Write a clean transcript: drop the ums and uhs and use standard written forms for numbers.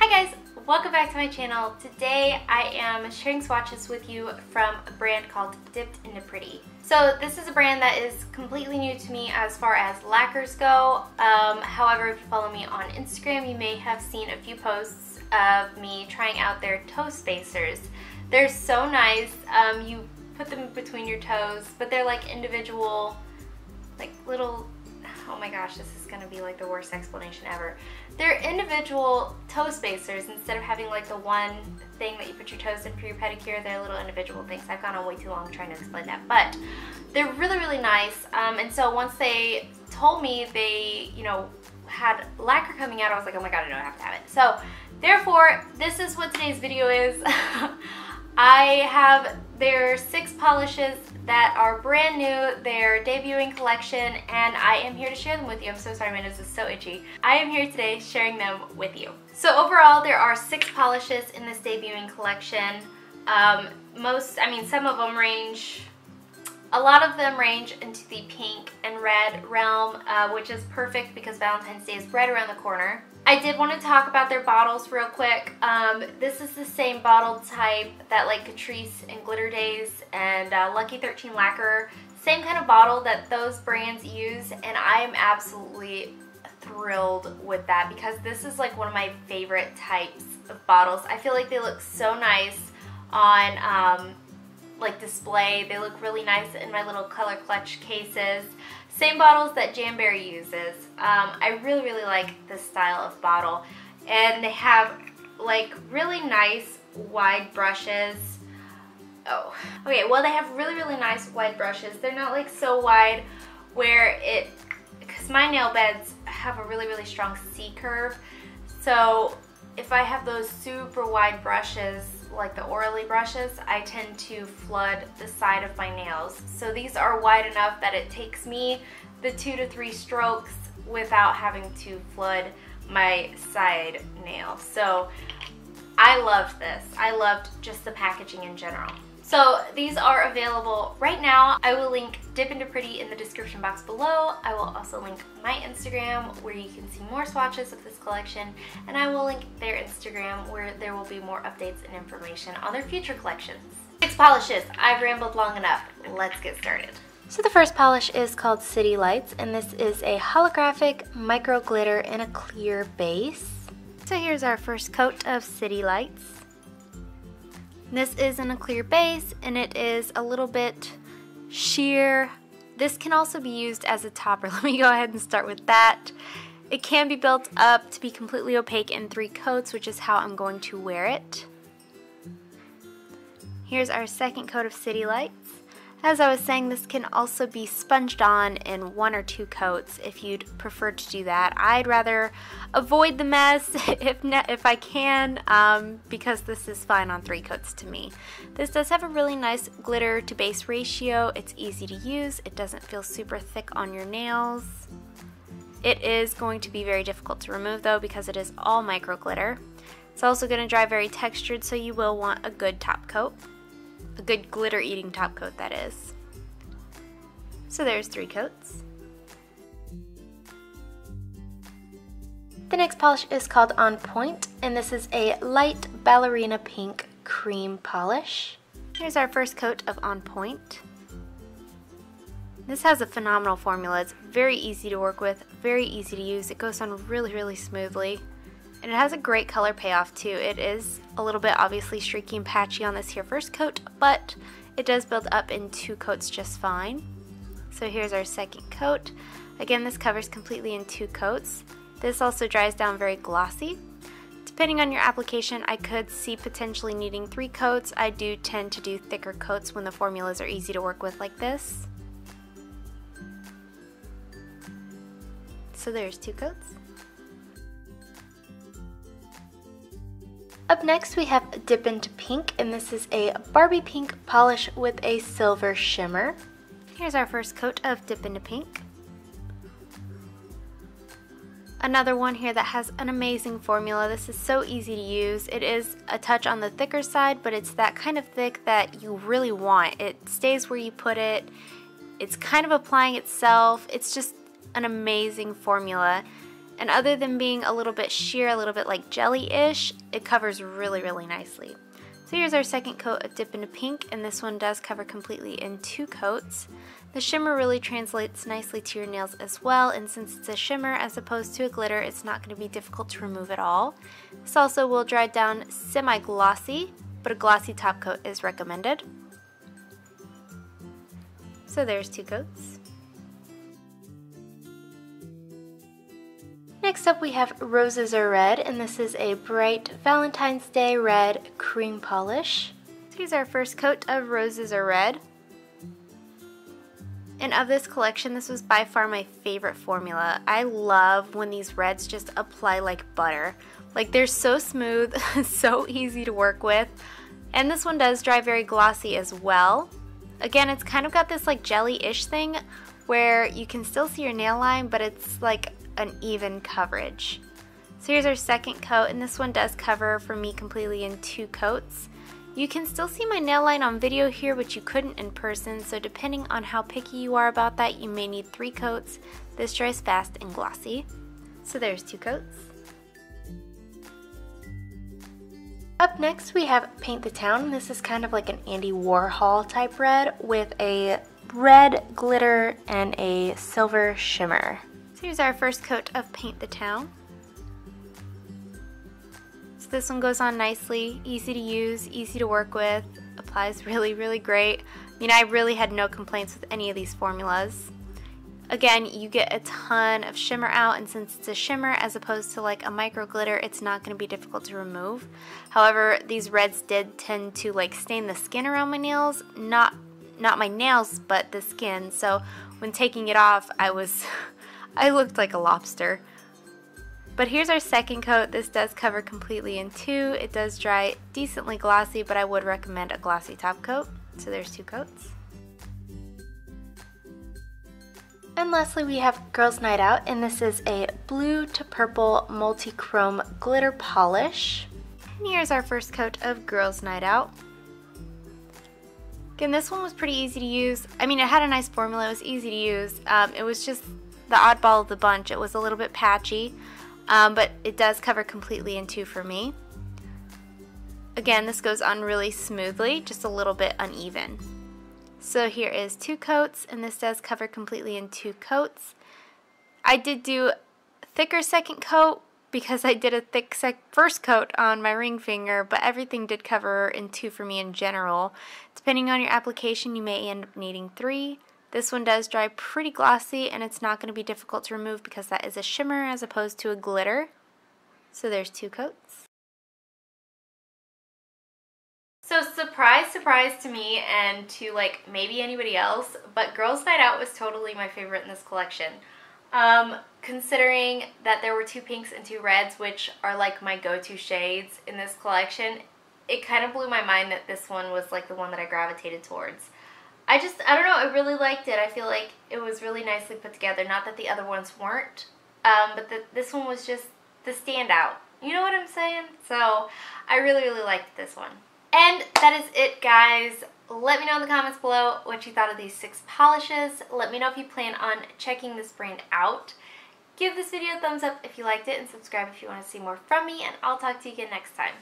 Hi guys, welcome back to my channel. Today I am sharing swatches with you from a brand called Dipped Into Pretty. So this is a brand that is completely new to me as far as lacquers go. However, if you follow me on Instagram, you may have seen a few posts of me trying out their toe spacers. They're so nice. You put them between your toes, but they're like individual, like little, oh my gosh, this is gonna be like the worst explanation ever. They're individual toe spacers instead of having like the one thing that you put your toes in for your pedicure. They're little individual things. I've gone on way too long trying to explain that, but they're really, really nice. And so once they told me they, had lacquer coming out, I was like, oh my god, I know I have to have it. So therefore, this is what today's video is. I have their 6 polishes that are brand new, their debuting collection, and I am here to share them with you. I'm so sorry, my nose is so itchy. I am here today sharing them with you. So overall, there are 6 polishes in this debuting collection. Some of them range, a lot of them range into the pink and red realm, which is perfect because Valentine's Day is right around the corner. I did want to talk about their bottles real quick. This is the same bottle type that like Catrice and Glitter Days and Lucky 13 Lacquer, same kind of bottle that those brands use, and I am absolutely thrilled with that because this is like one of my favorite types of bottles. I feel like they look so nice on like display. They look really nice in my little color clutch cases. Same bottles that Jamberry uses. I really, really like this style of bottle. And they have like really nice wide brushes. Oh, okay, well they have really, really nice wide brushes. They're not like so wide where because my nail beds have a really, really strong C curve. So if I have those super wide brushes, like the Orally brushes, I tend to flood the side of my nails. So these are wide enough that it takes me the 2 to 3 strokes without having to flood my side nail. So I loved this. I loved just the packaging in general. So these are available right now. I will link Dip Into Pretty in the description box below. I will also link my Instagram where you can see more swatches of this collection, and I will link their Instagram where there will be more updates and information on their future collections. 6 polishes. I've rambled long enough. Let's get started. So the first polish is called City Lights, and this is a holographic micro glitter in a clear base. So here's our first coat of City Lights. This is in a clear base, and it is a little bit sheer. This can also be used as a topper. Let me go ahead and start with that. It can be built up to be completely opaque in 3 coats, which is how I'm going to wear it. Here's our second coat of City Lights. As I was saying, this can also be sponged on in 1 or 2 coats if you'd prefer to do that. I'd rather avoid the mess if I can, because this is fine on 3 coats to me. This does have a really nice glitter to base ratio. It's easy to use. It doesn't feel super thick on your nails. It is going to be very difficult to remove though because it is all micro glitter. It's also going to dry very textured, so you will want a good top coat. A good glitter eating top coat, that is. So there's 3 coats. The next polish is called OnPoint, and this is a light ballerina pink cream polish. Here's our first coat of OnPoint. This has a phenomenal formula. It's very easy to work with, very easy to use. It goes on really, really smoothly. And it has a great color payoff too. It is a little bit obviously streaky and patchy on this here first coat, but it does build up in 2 coats just fine. So here's our second coat. Again, this covers completely in 2 coats. This also dries down very glossy. Depending on your application, I could see potentially needing 3 coats. I do tend to do thicker coats when the formulas are easy to work with like this. So there's 2 coats. Up next we have Dip Into Pink, and this is a Barbie pink polish with a silver shimmer. Here's our first coat of Dip Into Pink. Another one here that has an amazing formula. This is so easy to use. It is a touch on the thicker side, but it's that kind of thick that you really want. It stays where you put it. It's kind of applying itself. It's just an amazing formula. And other than being a little bit sheer, a little bit like jelly-ish, it covers really, really nicely. So here's our second coat of Dip into Pink, and this one does cover completely in 2 coats. The shimmer really translates nicely to your nails as well, and since it's a shimmer as opposed to a glitter, it's not going to be difficult to remove at all. This also will dry down semi-glossy, but a glossy top coat is recommended. So there's 2 coats. Next up we have Roses Are Red, and this is a bright Valentine's Day red cream polish. So here's our first coat of Roses Are Red. And of this collection, this was by far my favorite formula. I love when these reds just apply like butter. Like, they're so smooth, so easy to work with. And this one does dry very glossy as well. Again, it's kind of got this like jelly-ish thing where you can still see your nail line, but it's like an even coverage. So here's our second coat, and this one does cover for me completely in 2 coats. You can still see my nail line on video here, but you couldn't in person, so depending on how picky you are about that, you may need 3 coats. This dries fast and glossy. So there's 2 coats. Up next we have Paint the Town. This is kind of like an Andy Warhol type red with a red glitter and a silver shimmer. So here's our first coat of Paint the Town. So this one goes on nicely, easy to use, easy to work with, applies really, really great. I mean, I really had no complaints with any of these formulas. Again, you get a ton of shimmer out, and since it's a shimmer as opposed to like a micro glitter, it's not going to be difficult to remove. However, these reds did tend to like stain the skin around my nails, not my nails, but the skin. So when taking it off, I looked like a lobster. But here's our second coat. This does cover completely in 2. It does dry decently glossy, but I would recommend a glossy top coat. So there's 2 coats. And lastly we have Girls Night Out, and this is a blue to purple multi-chrome glitter polish. And here's our first coat of Girls Night Out. Again, this one was pretty easy to use. I mean, it had a nice formula, it was easy to use. It was just the oddball of the bunch. It was a little bit patchy, but it does cover completely in 2 for me. Again, this goes on really smoothly, just a little bit uneven. So here is 2 coats, and this does cover completely in 2 coats. I did do a thicker second coat because I did a thick first coat on my ring finger, but everything did cover in 2 for me in general. Depending on your application, you may end up needing 3. This one does dry pretty glossy, and it's not going to be difficult to remove because that is a shimmer as opposed to a glitter. So there's 2 coats. So surprise, surprise to me and to like maybe anybody else, but Girls Night Out was totally my favorite in this collection. Considering that there were 2 pinks and 2 reds, which are like my go-to shades in this collection, it kind of blew my mind that this one was like the one that I gravitated towards. I don't know, I really liked it. I feel like it was really nicely put together. Not that the other ones weren't, but this one was just the standout. You know what I'm saying? So I really, really liked this one. And that is it, guys. Let me know in the comments below what you thought of these 6 polishes. Let me know if you plan on checking this brand out. Give this video a thumbs up if you liked it, and subscribe if you want to see more from me, and I'll talk to you again next time.